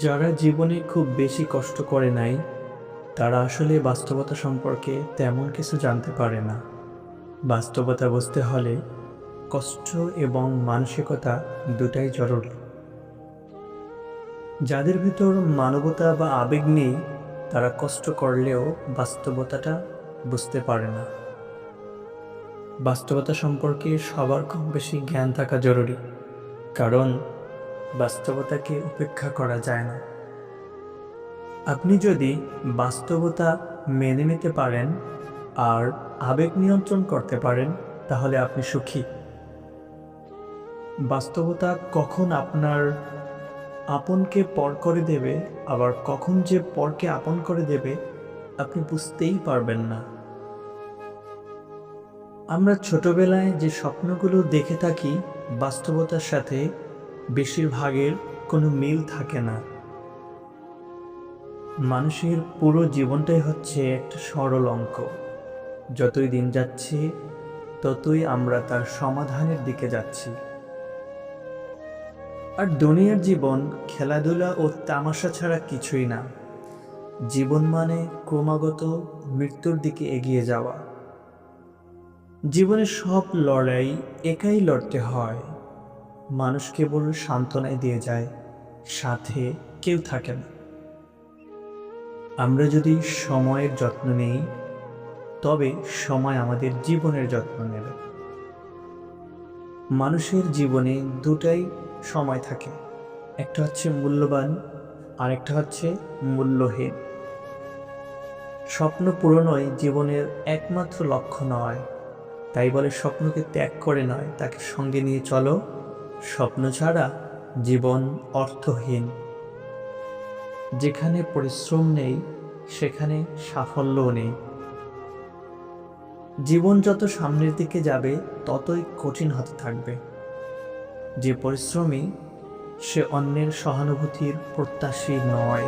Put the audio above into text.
যারা জীবনে খুব বেশি কষ্ট করে নাই, তারা আসলে বাস্তবতা সম্পর্কে তেমন কিছু জানতে পারে না। বাস্তবতা বুঝতে হলে কষ্ট এবং মানসিকতা দুটাই জরুরি। যাদের ভিতর মানবতা বা আবেগ নেই, তারা কষ্ট করলেও বাস্তবতাটা বুঝতে পারে না। বাস্তবতা সম্পর্কে সবার কম বেশি জ্ঞান থাকা জরুরি, কারণ বাস্তবতাকে উপেক্ষা করা যায় না। আপনি যদি বাস্তবতা মেনে নিতে পারেন আর আবেগ নিয়ন্ত্রণ করতে পারেন, তাহলে আপনি সুখী। বাস্তবতা কখন আপনার আপনকে পর করে দেবে, আবার কখন যে পরকে আপন করে দেবে, আপনি বুঝতেই পারবেন না। আমরা ছোটবেলায় যে স্বপ্নগুলো দেখে থাকি, বাস্তবতার সাথে বেশিরভাগের কোনো মিল থাকে না। মানুষের পুরো জীবনটাই হচ্ছে একটা সরল অঙ্ক। যতই দিন যাচ্ছে, ততই আমরা তার সমাধানের দিকে যাচ্ছি। আর দুনিয়ার জীবন খেলাধুলা ও তামাশা ছাড়া কিছুই না। জীবন মানে ক্রমাগত মৃত্যুর দিকে এগিয়ে যাওয়া। জীবনের সব লড়াই একাই লড়তে হয়। মানুষ কেবল সান্ত্বনাই দিয়ে যায়, সাথে কেউ থাকে না। আমরা যদি সময়ের যত্ন নেই, তবে সময় আমাদের জীবনের যত্ন নেবে। মানুষের জীবনে দুটাই সময় থাকে, একটা হচ্ছে মূল্যবান আর একটা হচ্ছে মূল্যহীন। স্বপ্ন পূরণই জীবনের একমাত্র লক্ষ্য নয়, তাই বলে স্বপ্নকে ত্যাগ করে নয়, তাকে সঙ্গে নিয়ে চলো। স্বপ্ন ছাড়া জীবন অর্থহীন। যেখানে পরিশ্রম নেই, সেখানে সাফল্যও নেই। জীবন যত সামনের দিকে যাবে, ততই কঠিন হতে থাকবে। যে পরিশ্রমী, সে অন্যের সহানুভূতির প্রত্যাশী নয়।